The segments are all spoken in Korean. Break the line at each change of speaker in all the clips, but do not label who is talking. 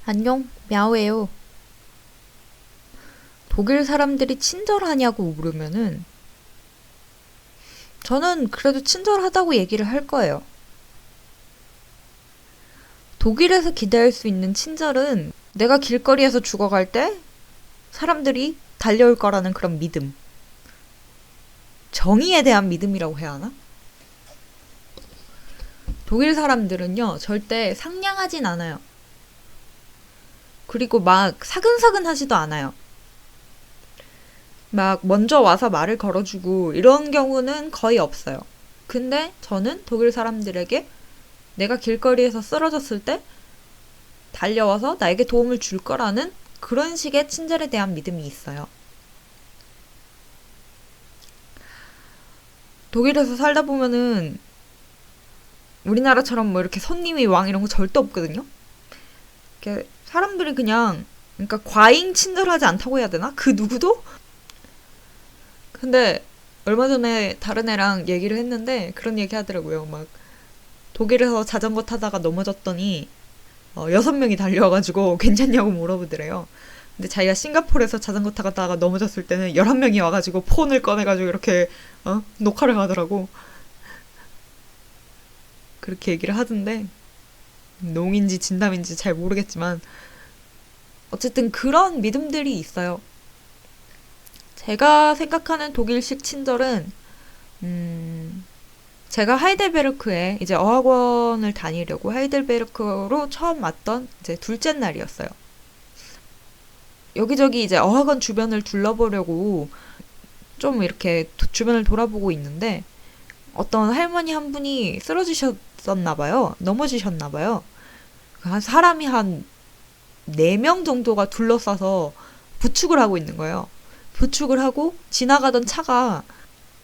안녕, мя오예요. 독일 사람들이 친절하냐고 물으면은 저는 그래도 친절하다고 얘기를 할 거예요. 독일에서 기대할 수 있는 친절은 내가 길거리에서 죽어갈 때 사람들이 달려올 거라는 그런 믿음. 정의에 대한 믿음이라고 해야 하나? 독일 사람들은요, 절대 상냥하진 않아요. 그리고 막 사근사근 하지도 않아요. 막 먼저 와서 말을 걸어주고 이런 경우는 거의 없어요. 근데 저는 독일 사람들에게 내가 길거리에서 쓰러졌을 때 달려와서 나에게 도움을 줄 거라는 그런 식의 친절에 대한 믿음이 있어요. 독일에서 살다 보면은 우리나라처럼 뭐 이렇게 손님이 왕 이런 거 절대 없거든요. 이렇게 사람들이 그냥 그러니까 과잉 친절하지 않다고 해야 되나? 그 누구도? 근데 얼마 전에 다른 애랑 얘기를 했는데 그런 얘기 하더라고요. 막 독일에서 자전거 타다가 넘어졌더니 6명이 달려와가지고 괜찮냐고 물어보더래요. 근데 자기가 싱가포르에서 자전거 타다가 넘어졌을 때는 11명이 와가지고 폰을 꺼내가지고 이렇게 녹화를 하더라고. 그렇게 얘기를 하던데 농인지 진담인지 잘 모르겠지만 어쨌든 그런 믿음들이 있어요. 제가 생각하는 독일식 친절은 제가 하이델베르크에 이제 어학원을 다니려고 하이델베르크로 처음 왔던 이제 둘째 날이었어요. 여기저기 이제 어학원 주변을 둘러보려고 좀 이렇게 주변을 돌아보고 있는데 어떤 할머니 한 분이 쓰러지셨었나 봐요. 넘어지셨나 봐요. 한 사람이 한 4명 정도가 둘러싸서 부축을 하고 있는 거예요. 부축을 하고 지나가던 차가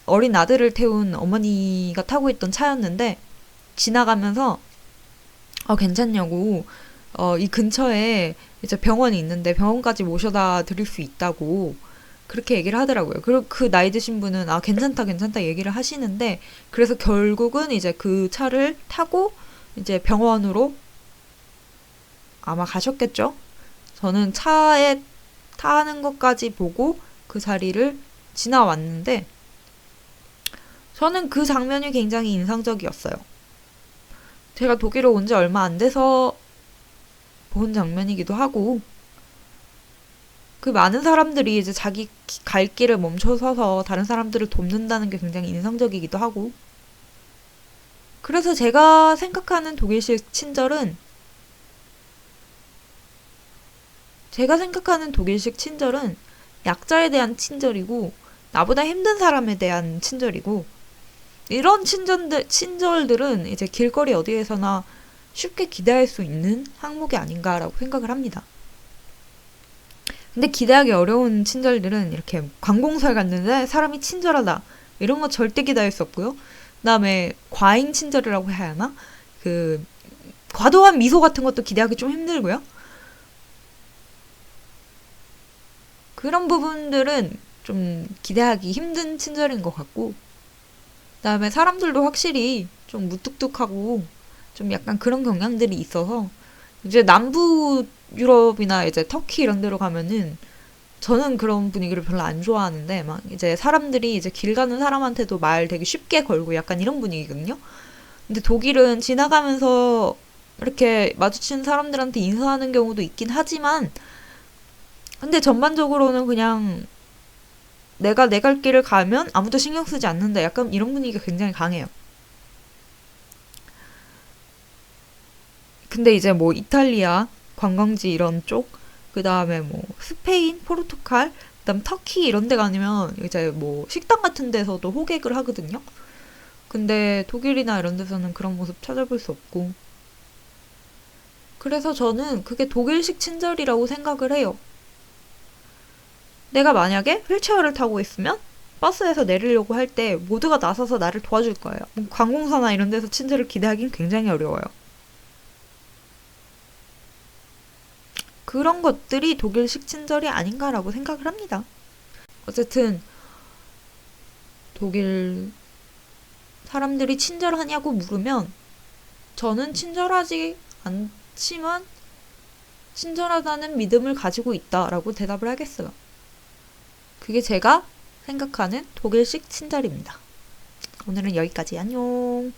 어린 아들을 태운 어머니가 타고 있던 차였는데 지나가면서 괜찮냐고 이 근처에 이제 병원이 있는데 병원까지 모셔다 드릴 수 있다고 그렇게 얘기를 하더라고요. 그리고 그 나이 드신 분은 괜찮다 괜찮다 얘기를 하시는데 그래서 결국은 이제 그 차를 타고 이제 병원으로 아마 가셨겠죠? 저는 차에 타는 것까지 보고 그 자리를 지나왔는데 저는 그 장면이 굉장히 인상적이었어요. 제가 독일에 온 지 얼마 안 돼서 본 장면이기도 하고 그 많은 사람들이 이제 자기 갈 길을 멈춰서서 다른 사람들을 돕는다는 게 굉장히 인상적이기도 하고 그래서 제가 생각하는 독일식 친절은 약자에 대한 친절이고 나보다 힘든 사람에 대한 친절이고 이런 친절들은 이제 길거리 어디에서나 쉽게 기대할 수 있는 항목이 아닌가라고 생각을 합니다. 근데 기대하기 어려운 친절들은 이렇게 관공서에 갔는데 사람이 친절하다 이런 거 절대 기대할 수 없고요. 그다음에 과잉 친절이라고 해야 하나? 그 과도한 미소 같은 것도 기대하기 좀 힘들고요. 그런 부분들은 좀 기대하기 힘든 친절인 것 같고 그다음에 사람들도 확실히 좀 무뚝뚝하고 좀 약간 그런 경향들이 있어서 이제 남부 유럽이나 이제 터키 이런 데로 가면은 저는 그런 분위기를 별로 안 좋아하는데 막 이제 사람들이 이제 길 가는 사람한테도 말 되게 쉽게 걸고 약간 이런 분위기거든요. 근데 독일은 지나가면서 이렇게 마주치는 사람들한테 인사하는 경우도 있긴 하지만 근데 전반적으로는 그냥 내가 내 갈 길을 가면 아무도 신경 쓰지 않는다. 약간 이런 분위기가 굉장히 강해요. 근데 이제 뭐 이탈리아 관광지 이런 쪽, 그 다음에 뭐 스페인, 포르투갈, 그다음 터키 이런 데 가면 이제 뭐 식당 같은 데서도 호객을 하거든요. 근데 독일이나 이런 데서는 그런 모습 찾아볼 수 없고. 그래서 저는 그게 독일식 친절이라고 생각을 해요. 내가 만약에 휠체어를 타고 있으면 버스에서 내리려고 할 때 모두가 나서서 나를 도와줄 거예요. 뭐 관공서나 이런 데서 친절을 기대하기는 굉장히 어려워요. 그런 것들이 독일식 친절이 아닌가라고 생각을 합니다. 어쨌든 독일 사람들이 친절하냐고 물으면 저는 친절하지 않지만 친절하다는 믿음을 가지고 있다라고 대답을 하겠어요. 그게 제가 생각하는 독일식 친절입니다. 오늘은 여기까지. 안녕.